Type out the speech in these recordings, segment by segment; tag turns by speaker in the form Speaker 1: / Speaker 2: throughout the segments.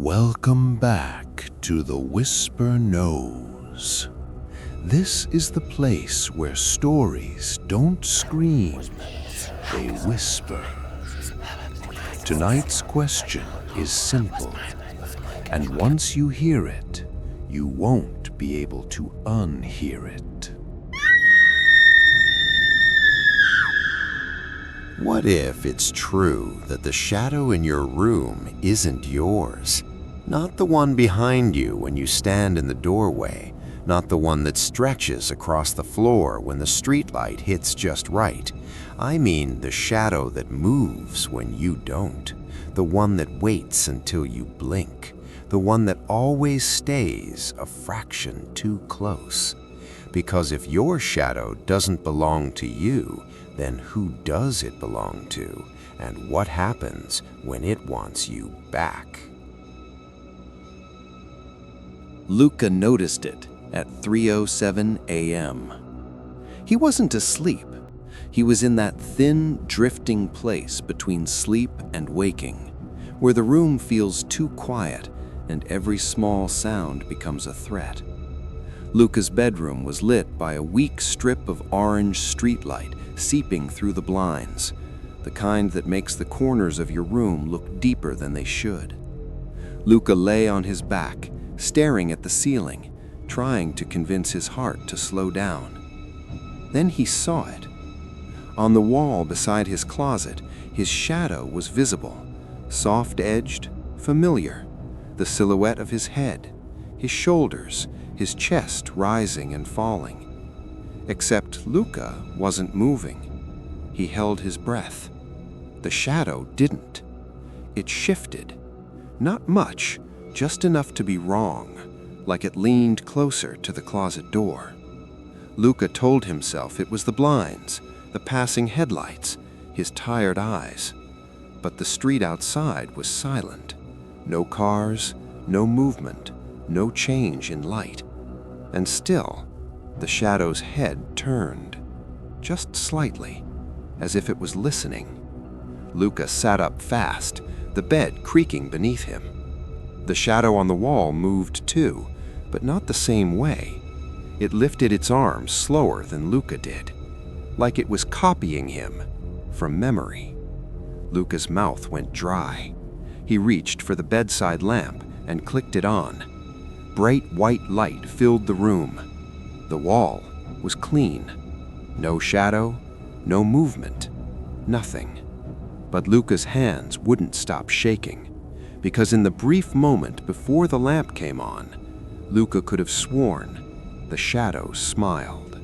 Speaker 1: Welcome back to the Whisper Knows. This is the place where stories don't scream, they whisper. Tonight's question is simple, and once you hear it, you won't be able to unhear it.
Speaker 2: What if it's true that the shadow in your room isn't yours? Not the one behind you when you stand in the doorway, not the one that stretches across the floor when the streetlight hits just right. I mean the shadow that moves when you don't, the one that waits until you blink, the one that always stays a fraction too close. Because if your shadow doesn't belong to you, then who does it belong to? And what happens when it wants you back?
Speaker 3: Luca noticed it at 3:07 a.m. He wasn't asleep. He was in that thin, drifting place between sleep and waking, where the room feels too quiet and every small sound becomes a threat. Luca's bedroom was lit by a weak strip of orange streetlight seeping through the blinds, the kind that makes the corners of your room look deeper than they should. Luca lay on his back, staring at the ceiling, trying to convince his heart to slow down. Then he saw it. On the wall beside his closet, his shadow was visible, soft-edged, familiar, the silhouette of his head, his shoulders, his chest rising and falling. Except Luca wasn't moving. He held his breath. The shadow didn't. It shifted. Not much, just enough to be wrong, like it leaned closer to the closet door. Luca told himself it was the blinds, the passing headlights, his tired eyes. But the street outside was silent. No cars, no movement, no change in light. And still, the shadow's head turned, just slightly, as if it was listening. Luca sat up fast, the bed creaking beneath him. The shadow on the wall moved too, but not the same way. It lifted its arms slower than Luca did, like it was copying him from memory. Luca's mouth went dry. He reached for the bedside lamp and clicked it on. Bright white light filled the room. The wall was clean. No shadow, no movement, nothing. But Luca's hands wouldn't stop shaking, because in the brief moment before the lamp came on, Luca could have sworn the shadow smiled.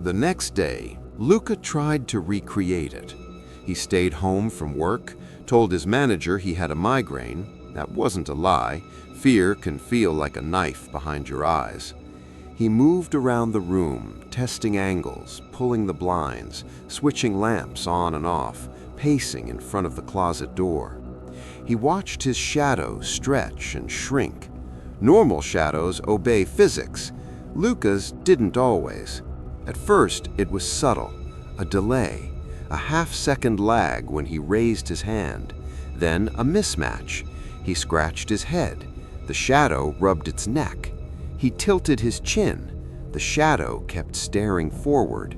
Speaker 2: The next day, Luca tried to recreate it. He stayed home from work, told his manager he had a migraine. That wasn't a lie. Fear can feel like a knife behind your eyes. He moved around the room, testing angles, pulling the blinds, switching lamps on and off, pacing in front of the closet door. He watched his shadow stretch and shrink. Normal shadows obey physics. Luca's didn't always. At first, it was subtle, a delay, a half-second lag when he raised his hand, then a mismatch. He scratched his head. The shadow rubbed its neck. He tilted his chin. The shadow kept staring forward.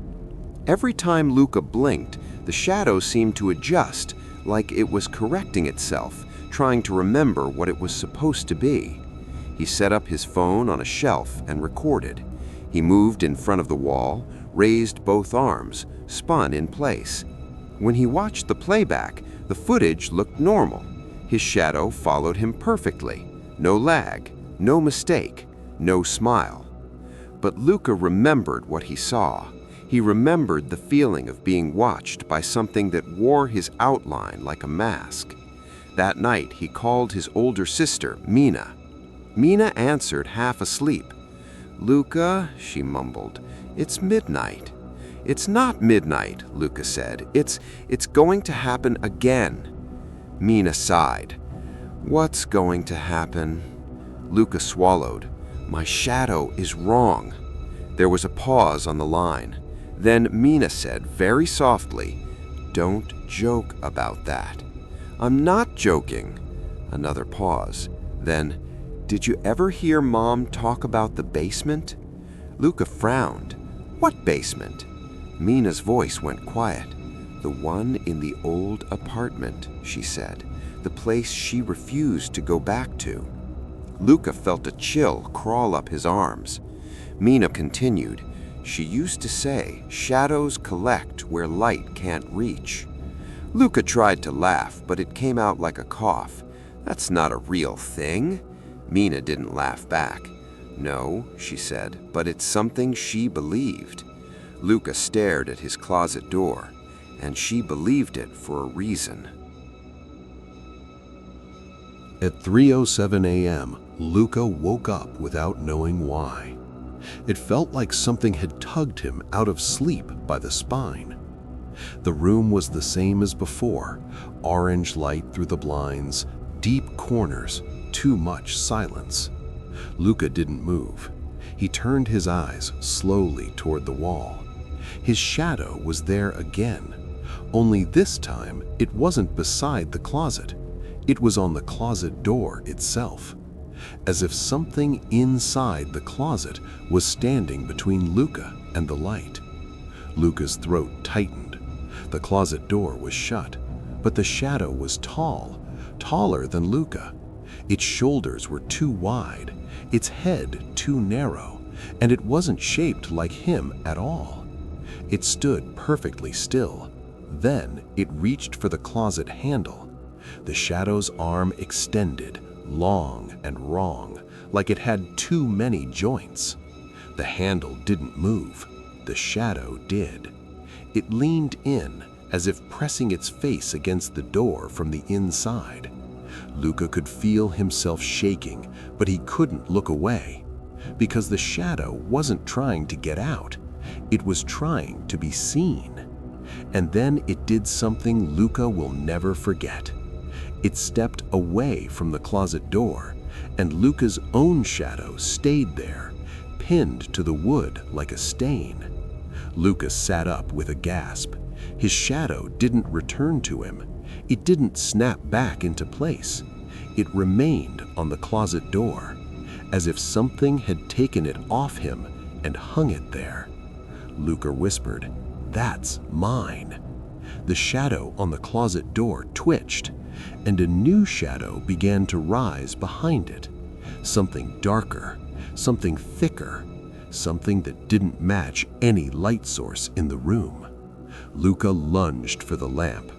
Speaker 2: Every time Luca blinked, the shadow seemed to adjust, like it was correcting itself, trying to remember what it was supposed to be. He set up his phone on a shelf and recorded. He moved in front of the wall, raised both arms, spun in place. When he watched the playback, the footage looked normal. His shadow followed him perfectly. No lag, no mistake, no smile. But Luca remembered what he saw. He remembered the feeling of being watched by something that wore his outline like a mask. That night, he called his older sister, Mina. Mina answered half asleep. "Luca," she mumbled, "it's midnight." "It's not midnight," Luca said. It's going to happen again." Mina sighed. "What's going to happen?" Luca swallowed. "My shadow is wrong." There was a pause on the line. Then Mina said very softly, "Don't joke about that. I'm not joking. Another pause. Then, did you ever hear Mom talk about the basement? Luca frowned. What basement? Mina's voice went quiet. The one in the old apartment, she said. The place she refused to go back to. Luca felt a chill crawl up his arms. Mina continued. She used to say, shadows collect where light can't reach. Luca tried to laugh, but it came out like a cough. That's not a real thing. Mina didn't laugh back. No, she said, but it's something she believed. Luca stared at his closet door, and she believed it for a reason.
Speaker 1: At 3:07 a.m., Luca woke up without knowing why. It felt like something had tugged him out of sleep by the spine. The room was the same as before, orange light through the blinds, deep corners, too much silence. Luca didn't move. He turned his eyes slowly toward the wall. His shadow was there again, only this time it wasn't beside the closet. It was on the closet door itself, as if something inside the closet was standing between Luca and the light. Luca's throat tightened. The closet door was shut, but the shadow was tall, taller than Luca. Its shoulders were too wide, its head too narrow, and it wasn't shaped like him at all. It stood perfectly still. Then it reached for the closet handle. The shadow's arm extended, long and wrong, like it had too many joints. The handle didn't move. The shadow did. It leaned in, as if pressing its face against the door from the inside. Luca could feel himself shaking, but he couldn't look away, because the shadow wasn't trying to get out. It was trying to be seen. And then it did something Luca will never forget. It stepped away from the closet door, and Luca's own shadow stayed there, pinned to the wood like a stain. Luca sat up with a gasp. His shadow didn't return to him. It didn't snap back into place. It remained on the closet door, as if something had taken it off him and hung it there. Luca whispered, "That's mine." The shadow on the closet door twitched, and a new shadow began to rise behind it. Something darker, something thicker, something that didn't match any light source in the room. Luca lunged for the lamp.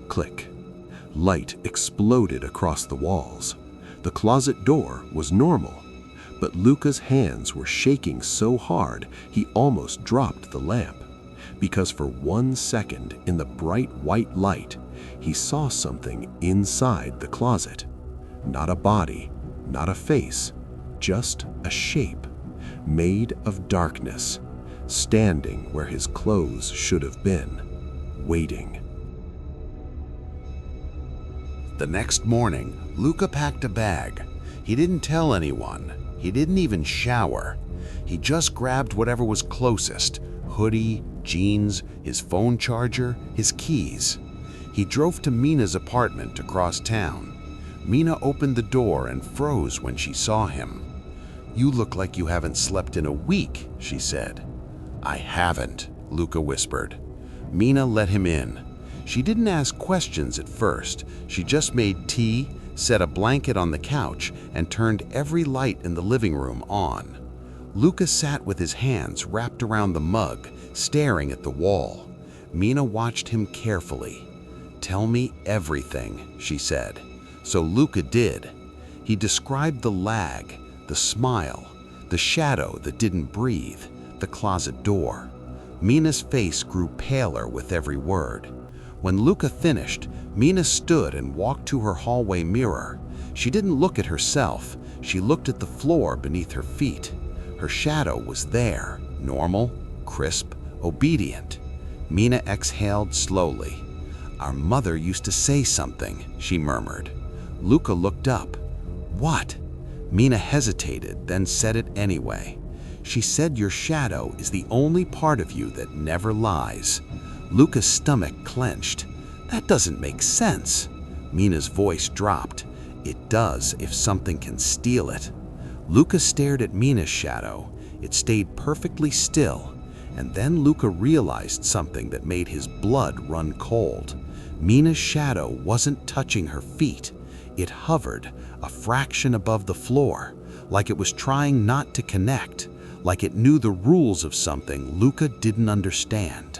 Speaker 1: Click. Light exploded across the walls. The closet door was normal, but Luca's hands were shaking so hard he almost dropped the lamp, because for 1 second in the bright white light, he saw something inside the closet. Not a body, not a face, just a shape, made of darkness, standing where his clothes should have been, waiting.
Speaker 4: The next morning, Luca packed a bag. He didn't tell anyone. He didn't even shower. He just grabbed whatever was closest: hoodie, jeans, his phone charger, his keys. He drove to Mina's apartment across town. Mina opened the door and froze when she saw him. "You look like you haven't slept in a week," she said. "I haven't," Luca whispered. Mina let him in. She didn't ask questions at first. She just made tea, set a blanket on the couch, and turned every light in the living room on. Luca sat with his hands wrapped around the mug, staring at the wall. Mina watched him carefully. "Tell me everything," she said. So Luca did. He described the lag, the smile, the shadow that didn't breathe, the closet door. Mina's face grew paler with every word. When Luca finished, Mina stood and walked to her hallway mirror. She didn't look at herself. She looked at the floor beneath her feet. Her shadow was there, normal, crisp, obedient. Mina exhaled slowly. "Our mother used to say something," she murmured. Luca looked up. "What?" Mina hesitated, then said it anyway. "She said your shadow is the only part of you that never lies." Luca's stomach clenched. "That doesn't make sense." Mina's voice dropped. "It does if something can steal it." Luca stared at Mina's shadow. It stayed perfectly still, and then Luca realized something that made his blood run cold. Mina's shadow wasn't touching her feet. It hovered a fraction above the floor, like it was trying not to connect, like it knew the rules of something Luca didn't understand.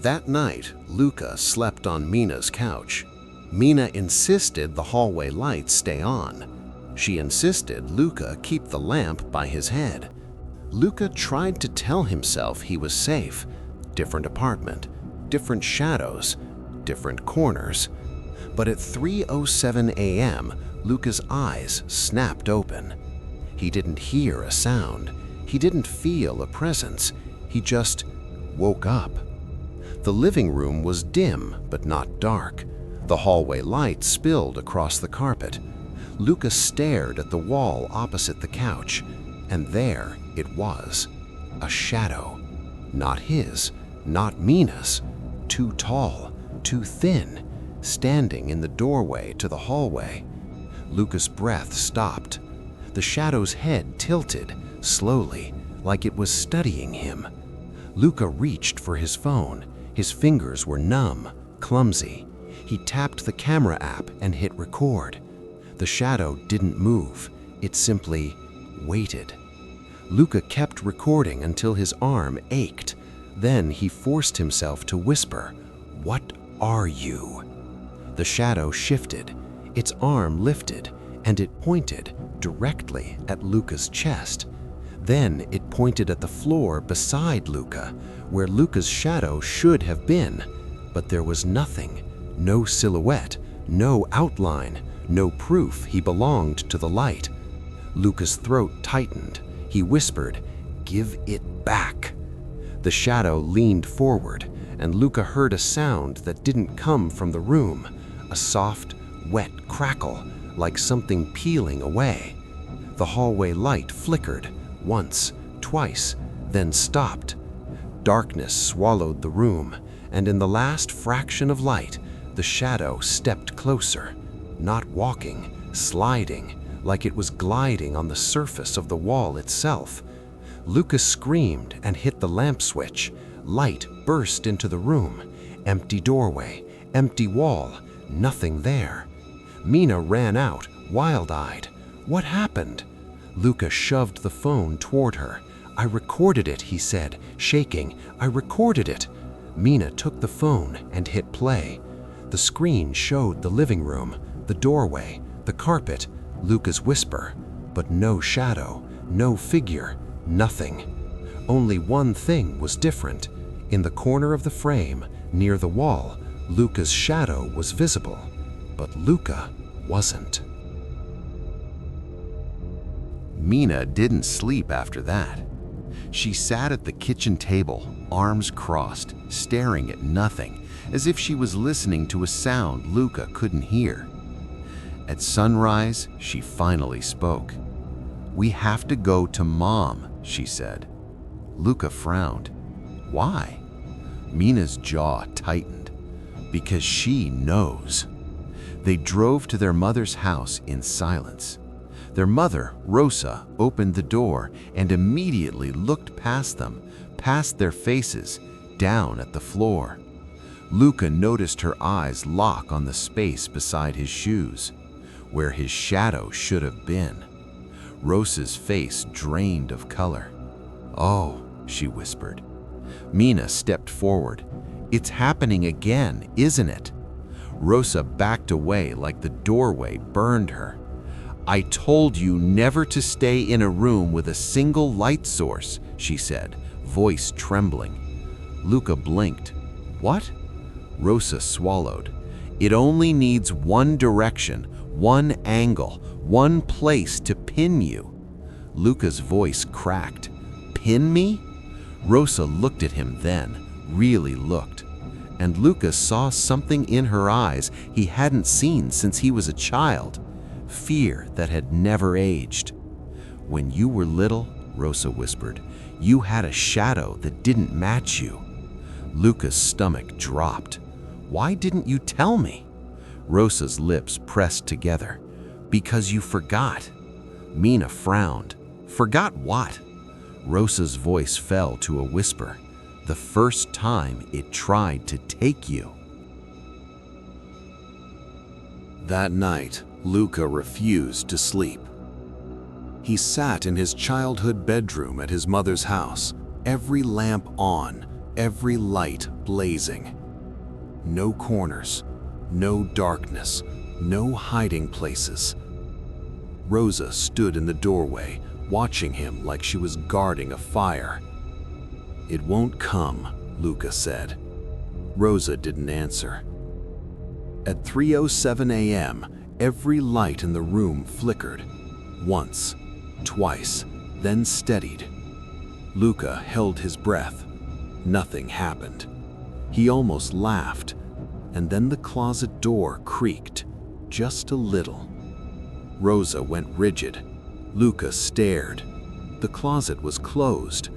Speaker 1: That night, Luca slept on Mina's couch. Mina insisted the hallway lights stay on. She insisted Luca keep the lamp by his head. Luca tried to tell himself he was safe. Different apartment, different shadows, different corners. But at 3:07 a.m., Luca's eyes snapped open. He didn't hear a sound. He didn't feel a presence. He just woke up. The living room was dim, but not dark. The hallway light spilled across the carpet. Luca stared at the wall opposite the couch, and there it was, a shadow. Not his, not Mina's. Too tall, too thin, standing in the doorway to the hallway. Luca's breath stopped. The shadow's head tilted, slowly, like it was studying him. Luca reached for his phone. His fingers were numb, clumsy. He tapped the camera app and hit record. The shadow didn't move. It simply waited. Luca kept recording until his arm ached. Then he forced himself to whisper, "What are you?" The shadow shifted. Its arm lifted, and it pointed directly at Luca's chest. Then it pointed at the floor beside Luca, where Luca's shadow should have been. But there was nothing, no silhouette, no outline, no proof he belonged to the light. Luca's throat tightened. He whispered, "Give it back." The shadow leaned forward, and Luca heard a sound that didn't come from the room, a soft, wet crackle, like something peeling away. The hallway light flickered, once, twice, then stopped. Darkness swallowed the room, and in the last fraction of light, the shadow stepped closer, not walking, sliding, like it was gliding on the surface of the wall itself. Luca screamed and hit the lamp switch. Light burst into the room. Empty doorway, empty wall, nothing there. Mina ran out, wild-eyed. What happened? Luca shoved the phone toward her. "I recorded it," he said, shaking. "I recorded it." Mina took the phone and hit play. The screen showed the living room, the doorway, the carpet, Luca's whisper, but no shadow, no figure, nothing. Only one thing was different. In the corner of the frame, near the wall, Luca's shadow was visible, but Luca wasn't. Mina didn't sleep after that. She sat at the kitchen table, arms crossed, staring at nothing, as if she was listening to a sound Luca couldn't hear. At sunrise, she finally spoke. "We have to go to Mom," she said. Luca frowned. "Why?" Mina's jaw tightened. "Because she knows." They drove to their mother's house in silence. Their mother, Rosa, opened the door and immediately looked past them, past their faces, down at the floor. Luca noticed her eyes lock on the space beside his shoes, where his shadow should have been. Rosa's face drained of color. "Oh," she whispered. Mina stepped forward. "It's happening again, isn't it?" Rosa backed away like the doorway burned her. "I told you never to stay in a room with a single light source," she said, voice trembling. Luca blinked. "What?" Rosa swallowed. "It only needs one direction, one angle, one place to pin you." Luca's voice cracked. "Pin me?" Rosa looked at him then, really looked. And Luca saw something in her eyes he hadn't seen since he was a child. Fear that had never aged. "When you were little," Rosa whispered, "you had a shadow that didn't match you." Luca's stomach dropped.
Speaker 4: Why didn't you tell me?" Rosa's lips pressed together. "Because you forgot." Mina frowned. "Forgot what?" Rosa's voice fell to a whisper. "The first time it tried to take you."
Speaker 1: That night, Luca refused to sleep. He sat in his childhood bedroom at his mother's house, every lamp on, every light blazing. No corners, no darkness, no hiding places. Rosa stood in the doorway, watching him like she was guarding a fire. "It won't come," Luca said. Rosa didn't answer. At 3:07 a.m., every light in the room flickered. Once, twice, then steadied. Luca held his breath. Nothing happened. He almost laughed, and then the closet door creaked, just a little. Rosa went rigid. Luca stared. The closet was closed,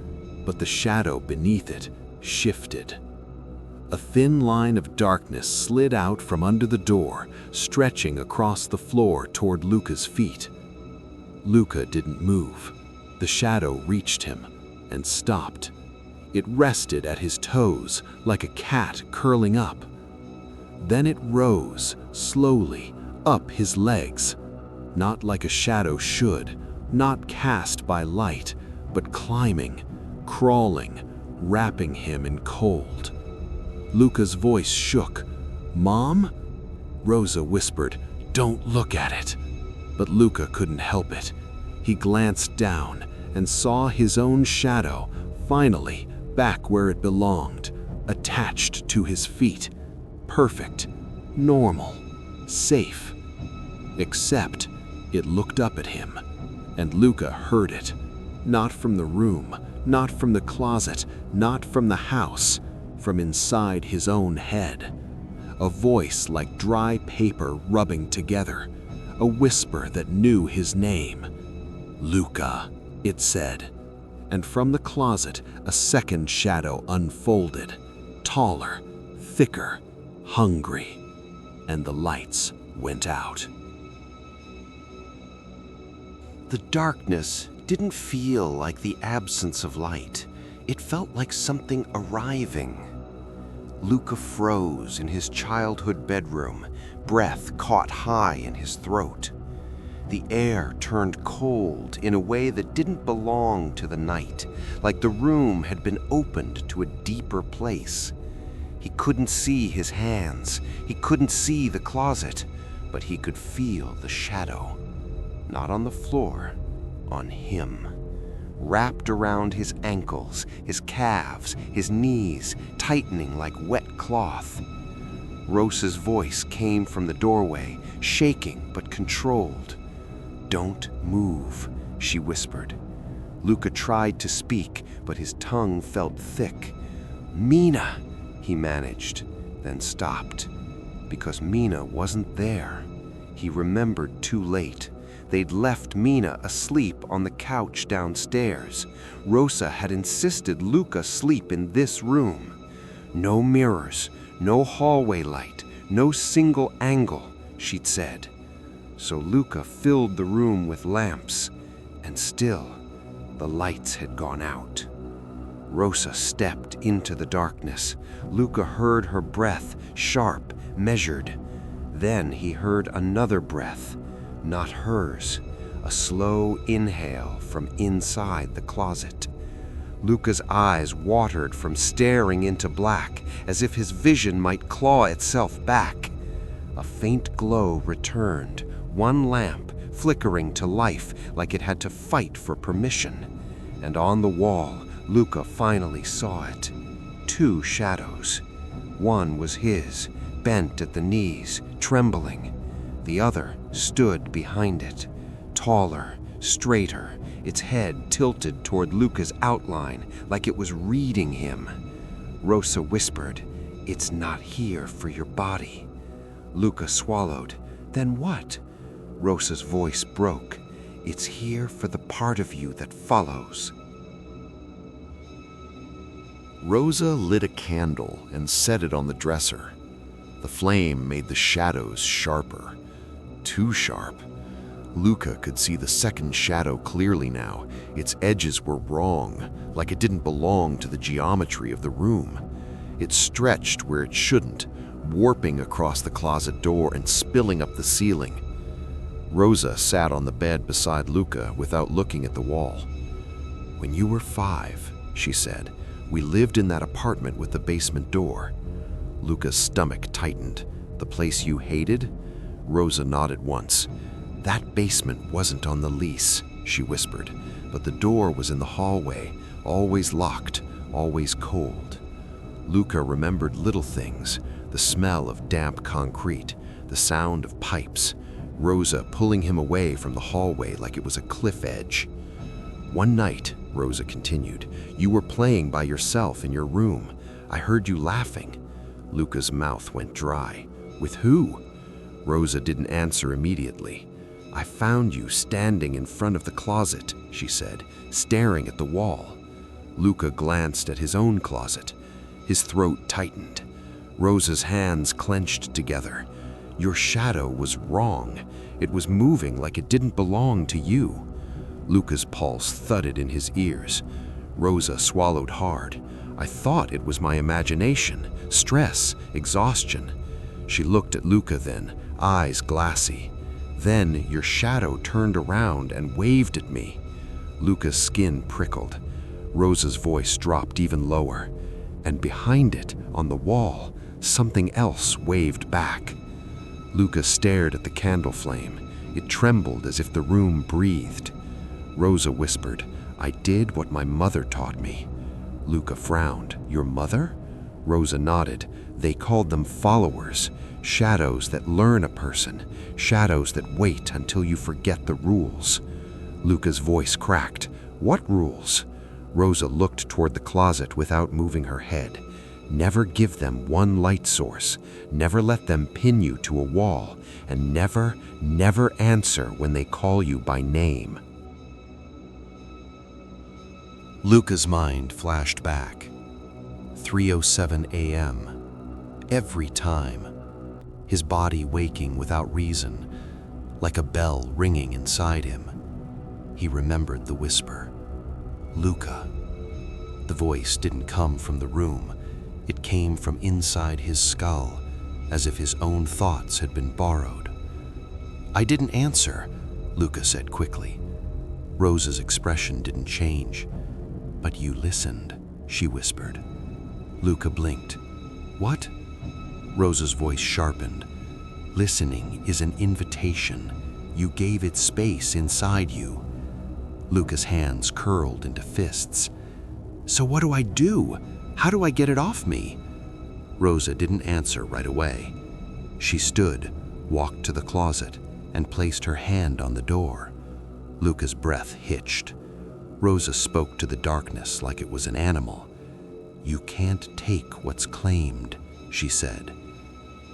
Speaker 1: but the shadow beneath it shifted. A thin line of darkness slid out from under the door, stretching across the floor toward Luca's feet. Luca didn't move. The shadow reached him and stopped. It rested at his toes like a cat curling up. Then it rose, slowly, up his legs. Not like a shadow should, not cast by light, but climbing, crawling, wrapping him in cold. Luca's voice shook. "Mom?" Rosa whispered, "Don't look at it." But Luca couldn't help it. He glanced down and saw his own shadow, finally back where it belonged, attached to his feet. Perfect, normal, safe. Except it looked up at him, and Luca heard it. Not from the room, not from the closet, not from the house, from inside his own head. A voice like dry paper rubbing together, a whisper that knew his name. "Luca," it said. And from the closet, a second shadow unfolded, taller, thicker, hungry, and the lights went out.
Speaker 2: The darkness didn't feel like the absence of light. It felt like something arriving. Luca froze in his childhood bedroom, breath caught high in his throat. The air turned cold in a way that didn't belong to the night, like the room had been opened to a deeper place. He couldn't see his hands, he couldn't see the closet, but he could feel the shadow. Not on the floor, on him. Wrapped around his ankles, his calves, his knees, tightening like wet cloth. Rosa's voice came from the doorway, shaking but controlled. "Don't move," she whispered. Luca tried to speak, but his tongue felt thick. "Mina," he managed, then stopped. Because Mina wasn't there. He remembered too late. They'd left Mina asleep on the couch downstairs. Rosa had insisted Luca sleep in this room. No mirrors, no hallway light, no single angle, she'd said. So Luca filled the room with lamps, and still, the lights had gone out. Rosa stepped into the darkness. Luca heard her breath, sharp, measured. Then he heard another breath, not hers, a slow inhale from inside the closet. Luca's eyes watered from staring into black, as if his vision might claw itself back. A faint glow returned, one lamp flickering to life like it had to fight for permission. And on the wall, Luca finally saw it. Two shadows. One was his, bent at the knees, trembling. The other stood behind it, taller, straighter, its head tilted toward Luca's outline like it was reading him. Rosa whispered, "It's not here for your body." Luca swallowed. "Then what?" Rosa's voice broke. "It's here for the part of you that follows."
Speaker 1: Rosa lit a candle and set it on the dresser.
Speaker 2: The flame made the shadows sharper. Too sharp. Luca could see the second shadow clearly now. Its edges were wrong, like it didn't belong to the geometry of the room. It stretched where it shouldn't, warping across the closet door and spilling up the ceiling. Rosa sat on the bed beside Luca without looking at the wall. "When you were 5, she said, "we lived in that apartment with the basement door." Luca's stomach tightened. "The place you hated?" Rosa nodded once. "That basement wasn't on the lease," she whispered, "but the door was in the hallway, always locked, always cold." Luca remembered little things, the smell of damp concrete, the sound of pipes, Rosa pulling him away from the hallway like it was a cliff edge. "One night," Rosa continued, "you were playing by yourself in your room. I heard you laughing." Luca's mouth went dry. "With who?" Rosa didn't answer immediately. "I found you standing in front of the closet," she said, staring at the wall. Luca glanced at his own closet. His throat tightened. Rosa's hands clenched together. "Your shadow was wrong. It was moving like it didn't belong to you." Luca's pulse thudded in his ears. Rosa swallowed hard. "I thought it was my imagination, stress, exhaustion." She looked at Luca then, eyes glassy. "Then your shadow turned around and waved at me." Luca's skin prickled. Rosa's voice dropped even lower. "And behind it, on the wall, something else waved back." Luca stared at the candle flame. It trembled as if the room breathed. Rosa whispered, "I did what my mother taught me." Luca frowned. "Your mother?" Rosa nodded. "They called them followers, shadows that learn a person, shadows that wait until you forget the rules." Luca's voice cracked. "What rules?" Rosa looked toward the closet without moving her head. "Never give them one light source, never let them pin you to a wall, and never, never answer when they call you by name." Luca's mind flashed back. 3:07 a.m. Every time. His body waking without reason, like a bell ringing inside him. He remembered the whisper. "Luca." The voice didn't come from the room. It came from inside his skull, as if his own thoughts had been borrowed. "I didn't answer," Luca said quickly. Rosa's expression didn't change. "But you listened," she whispered. Luca blinked. "What?" Rosa's voice sharpened. "Listening is an invitation. You gave it space inside you." Luca's hands curled into fists. "So what do I do? How do I get it off me?" Rosa didn't answer right away. She stood, walked to the closet, and placed her hand on the door. Luca's breath hitched. Rosa spoke to the darkness like it was an animal. "You can't take what's claimed," she said.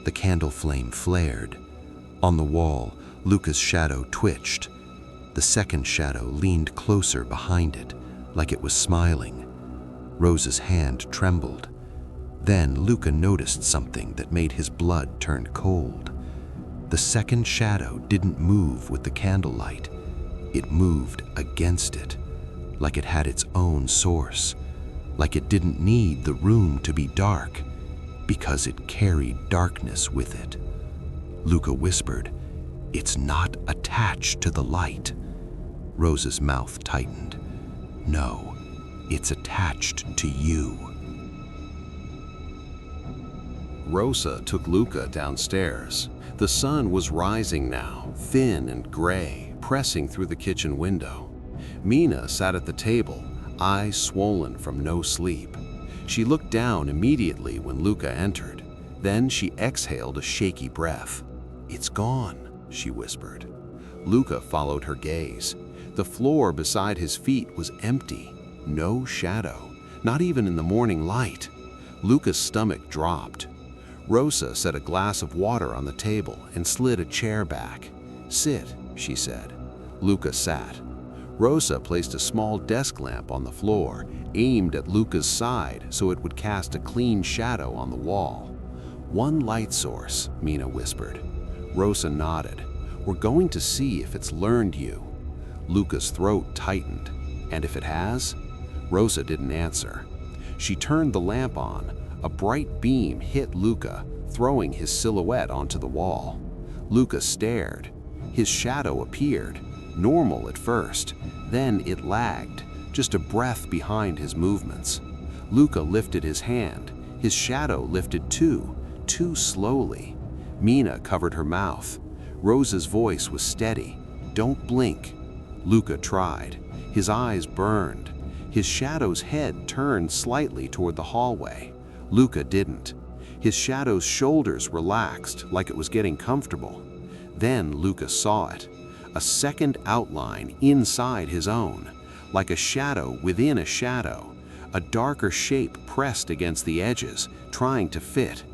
Speaker 2: The candle flame flared. On the wall, Luca's shadow twitched. The second shadow leaned closer behind it, like it was smiling. Rosa's hand trembled. Then Luca noticed something that made his blood turn cold. The second shadow didn't move with the candlelight. It moved against it, like it had its own source, like it didn't need the room to be dark, because it carried darkness with it. Luca whispered, "It's not attached to the light." Rosa's mouth tightened. "No, it's attached to you."
Speaker 1: Rosa took Luca downstairs. The sun was rising now, thin and gray, pressing through the kitchen window. Mina sat at the table, eyes swollen from no sleep. She looked down immediately when Luca entered. Then she exhaled a shaky breath. "It's gone," she whispered. Luca followed her gaze. The floor beside his feet was empty, no shadow, not even in the morning light. Luca's stomach dropped. Rosa set a glass of water on the table and slid a chair back. "Sit," she said. Luca sat. Rosa placed a small desk lamp on the floor, aimed at Luca's side so it would cast a clean shadow on the wall. "One light source," Mina whispered. Rosa nodded. "We're going to see if it's learned you." Luca's throat tightened. "And if it has?" Rosa didn't answer. She turned the lamp on. A bright beam hit Luca, throwing his silhouette onto the wall. Luca stared. His shadow appeared, normal at first. Then it lagged, just a breath behind his movements. Luca lifted his hand. His shadow lifted too slowly. Mina covered her mouth. Rosa's voice was steady. "Don't blink." Luca tried. His eyes burned. His shadow's head turned slightly toward the hallway. Luca didn't. His shadow's shoulders relaxed, like it was getting comfortable. Then Luca saw it. A second outline inside his own, like a shadow within a shadow. A darker shape pressed against the edges, trying to fit.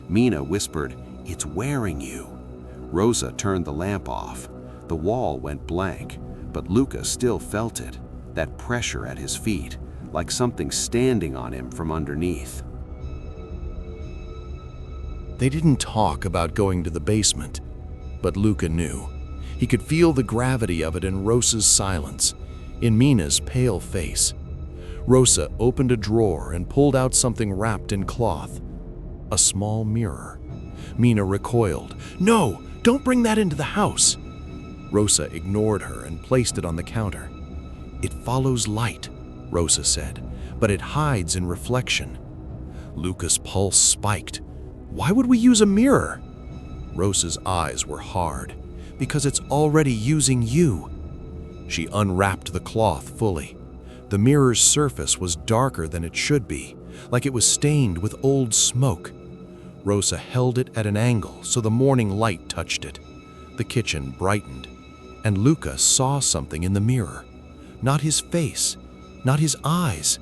Speaker 1: Mina whispered, "It's wearing you." Rosa turned the lamp off. The wall went blank, but Luca still felt it, that pressure at his feet, like something standing on him from underneath.
Speaker 5: They didn't talk about going to the basement, but Luca knew. He could feel the gravity of it in Rosa's silence, in Mina's pale face. Rosa opened a drawer and pulled out something wrapped in cloth. A small mirror. Mina recoiled. "No, don't bring that into the house." Rosa ignored her and placed it on the counter. "It follows light," Rosa said, "but it hides in reflection." Luca's pulse spiked. "Why would we use a mirror?" Rosa's eyes were hard. "Because it's already using you." She unwrapped the cloth fully. The mirror's surface was darker than it should be, like it was stained with old smoke. Rosa held it at an angle so the morning light touched it. The kitchen brightened, and Luca saw something in the mirror. Not his face, not his eyes.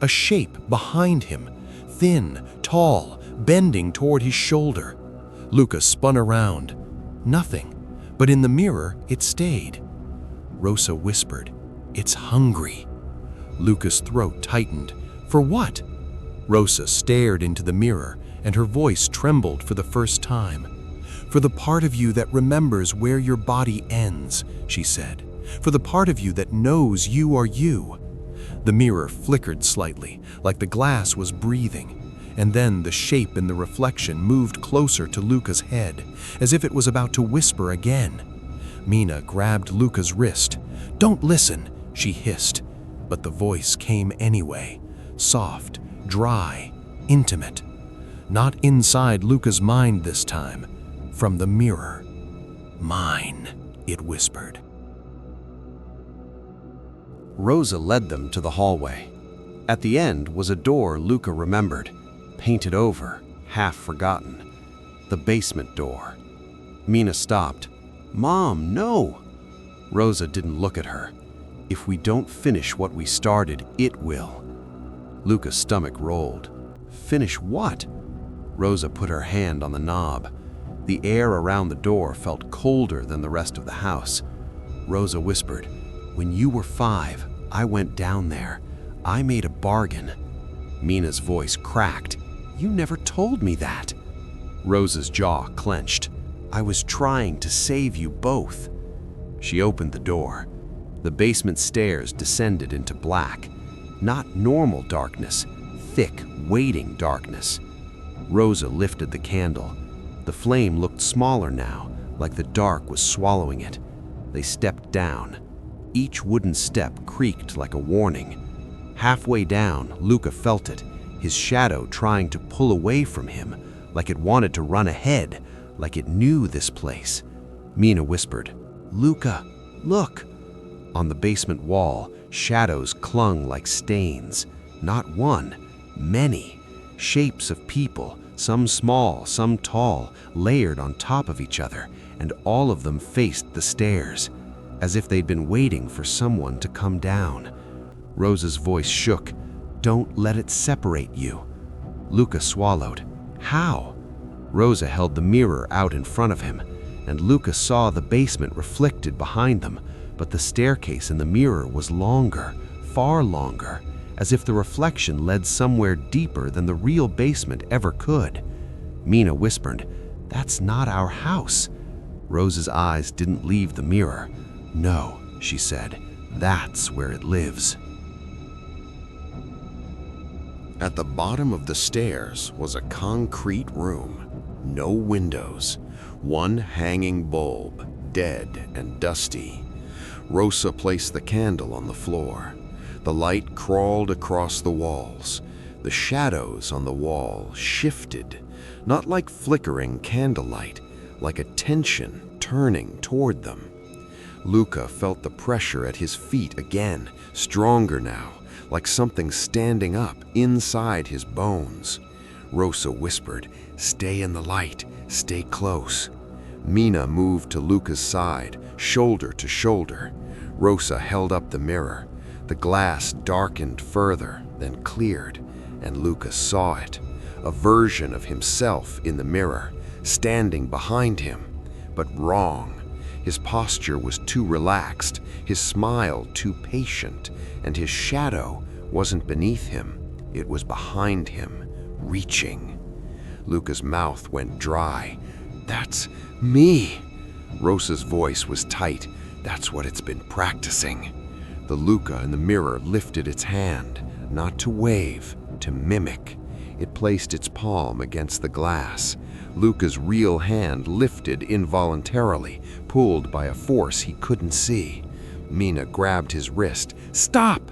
Speaker 5: A shape behind him, thin, tall, bending toward his shoulder. Luca spun around. Nothing, but in the mirror it stayed. Rosa whispered, "It's hungry." Luca's throat tightened. "For what?" Rosa stared into the mirror, and her voice trembled for the first time. "For the part of you that remembers where your body ends," she said. "For the part of you that knows you are you." The mirror flickered slightly, like the glass was breathing, and then the shape in the reflection moved closer to Luca's head, as if it was about to whisper again. Mina grabbed Luca's wrist. "Don't listen," she hissed, but the voice came anyway, soft, dry, intimate. Not inside Luca's mind this time, from the mirror. "Mine," it whispered.
Speaker 1: Rosa led them to the hallway. At the end was a door Luca remembered, painted over, half forgotten. The basement door. Mina stopped. "Mom, no!" Rosa didn't look at her. "If we don't finish what we started, it will." Luca's stomach rolled. "Finish what?" Rosa put her hand on the knob. The air around the door felt colder than the rest of the house. Rosa whispered, "When you were 5, I went down there. I made a bargain." Mina's voice cracked. "You never told me that." Rosa's jaw clenched. "I was trying to save you both." She opened the door. The basement stairs descended into black. Not normal darkness, thick, waiting darkness. Rosa lifted the candle. The flame looked smaller now, like the dark was swallowing it. They stepped down. Each wooden step creaked like a warning. Halfway down, Luca felt it, his shadow trying to pull away from him, like it wanted to run ahead, like it knew this place. Mina whispered, "Luca, look!" On the basement wall, shadows clung like stains. Not one, many. Shapes of people, some small, some tall, layered on top of each other, and all of them faced the stairs, as if they'd been waiting for someone to come down. Rosa's voice shook. "Don't let it separate you." Luca swallowed. "How?" Rosa held the mirror out in front of him, and Luca saw the basement reflected behind them, but the staircase in the mirror was longer, far longer, as if the reflection led somewhere deeper than the real basement ever could. Mina whispered, "That's not our house." Rose's eyes didn't leave the mirror. "No," she said, "that's where it lives."
Speaker 2: At the bottom of the stairs was a concrete room. No windows. One hanging bulb, dead and dusty. Rosa placed the candle on the floor. The light crawled across the walls. The shadows on the wall shifted, not like flickering candlelight, like a tension turning toward them. Luca felt the pressure at his feet again, stronger now, like something standing up inside his bones. Rosa whispered, "Stay in the light, stay close." Mina moved to Luca's side, shoulder to shoulder. Rosa held up the mirror. The glass darkened further, then cleared, and Luca saw it. A version of himself in the mirror, standing behind him, but wrong. His posture was too relaxed, his smile too patient, and his shadow wasn't beneath him, it was behind him, reaching. Luca's mouth went dry. "That's me." Rosa's voice was tight. "That's what it's been practicing." The Luca in the mirror lifted its hand, not to wave, to mimic. It placed its palm against the glass. Luca's real hand lifted involuntarily, pulled by a force he couldn't see. Mina grabbed his wrist. "Stop!"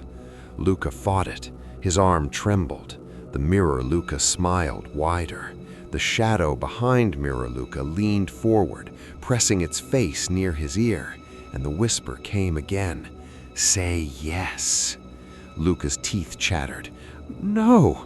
Speaker 2: Luca fought it. His arm trembled. The mirror Luca smiled wider. The shadow behind mirror Luca leaned forward, pressing its face near his ear, and the whisper came again. "Say yes." Luca's teeth chattered. "No."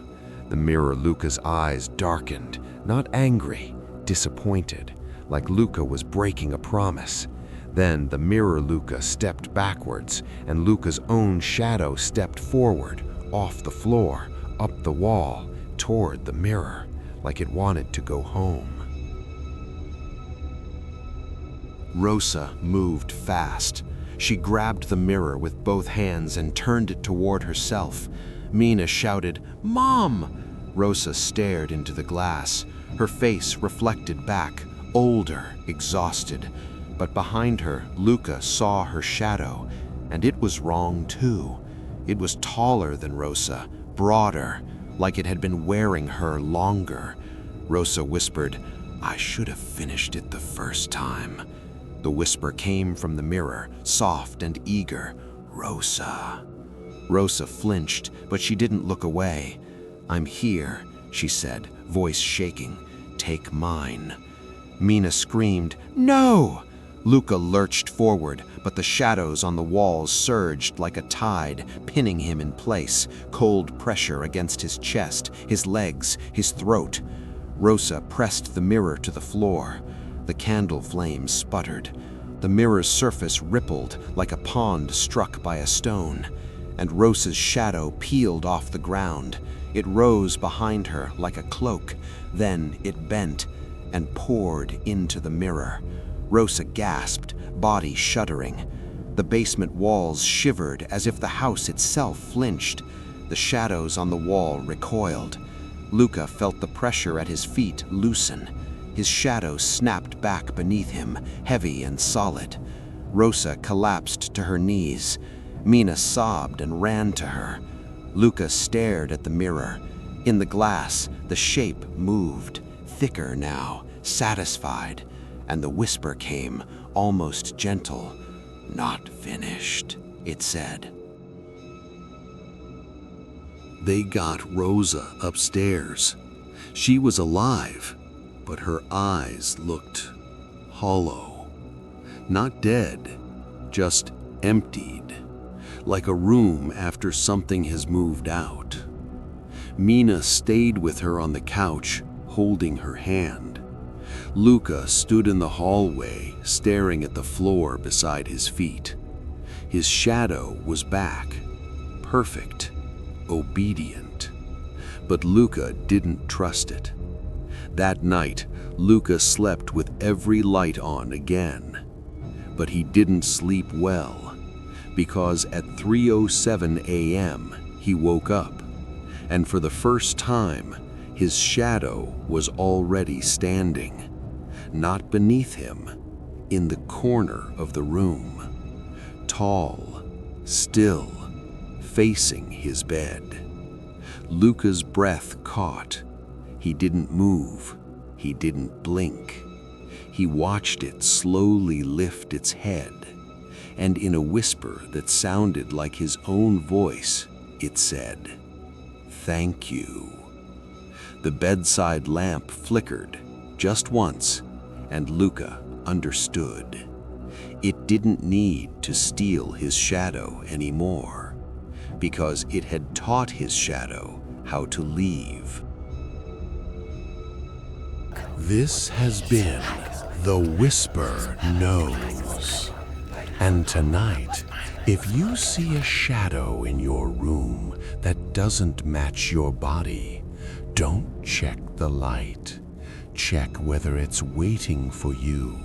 Speaker 2: The mirror Luca's eyes darkened, not angry, disappointed, like Luca was breaking a promise. Then the mirror Luca stepped backwards, and Luca's own shadow stepped forward, off the floor, up the wall, toward the mirror, like it wanted to go home.
Speaker 1: Rosa moved fast. She grabbed the mirror with both hands and turned it toward herself. Mina shouted, "Mom!" Rosa stared into the glass. Her face reflected back, older, exhausted. But behind her, Luca saw her shadow, and it was wrong too. It was taller than Rosa, broader, like it had been wearing her longer. Rosa whispered, "I should have finished it the first time." The whisper came from the mirror, soft and eager. "Rosa." Rosa flinched, but she didn't look away. "I'm here," she said, voice shaking. "Take mine." Mina screamed, "No!" Luca lurched forward, but the shadows on the walls surged like a tide, pinning him in place, cold pressure against his chest, his legs, his throat. Rosa pressed the mirror to the floor. The candle flame sputtered. The mirror's surface rippled like a pond struck by a stone, and Rosa's shadow peeled off the ground. It rose behind her like a cloak, then it bent and poured into the mirror. Rosa gasped, body shuddering. The basement walls shivered as if the house itself flinched. The shadows on the wall recoiled. Luca felt the pressure at his feet loosen. His shadow snapped back beneath him, heavy and solid. Rosa collapsed to her knees. Mina sobbed and ran to her. Luca stared at the mirror. In the glass, the shape moved, thicker now, satisfied, and the whisper came, almost gentle. "Not finished," it said.
Speaker 5: They got Rosa upstairs. She was alive, but her eyes looked hollow. Not dead, just emptied, like a room after something has moved out. Mina stayed with her on the couch, holding her hand. Luca stood in the hallway, staring at the floor beside his feet. His shadow was back, perfect, obedient. But Luca didn't trust it. That night, Luca slept with every light on again. But he didn't sleep well, because at 3:07 a.m. he woke up, and for the first time,
Speaker 1: His shadow was already standing, not beneath him, in the corner of the room, tall, still, facing his bed. Luca's breath caught. He didn't move. He didn't blink. He watched it slowly lift its head, and in a whisper that sounded like his own voice, it said, "Thank you." The bedside lamp flickered just once, and Luca understood. It didn't need to steal his shadow anymore, because it had taught his shadow how to leave.
Speaker 4: This has been The Whisper Knows. And tonight, if you see a shadow in your room that doesn't match your body, don't check the light. Check whether it's waiting for you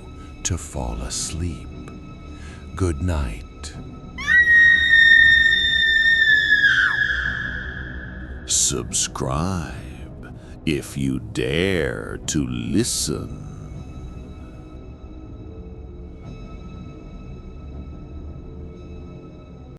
Speaker 4: to fall asleep. Good night.
Speaker 1: Subscribe if you dare to listen.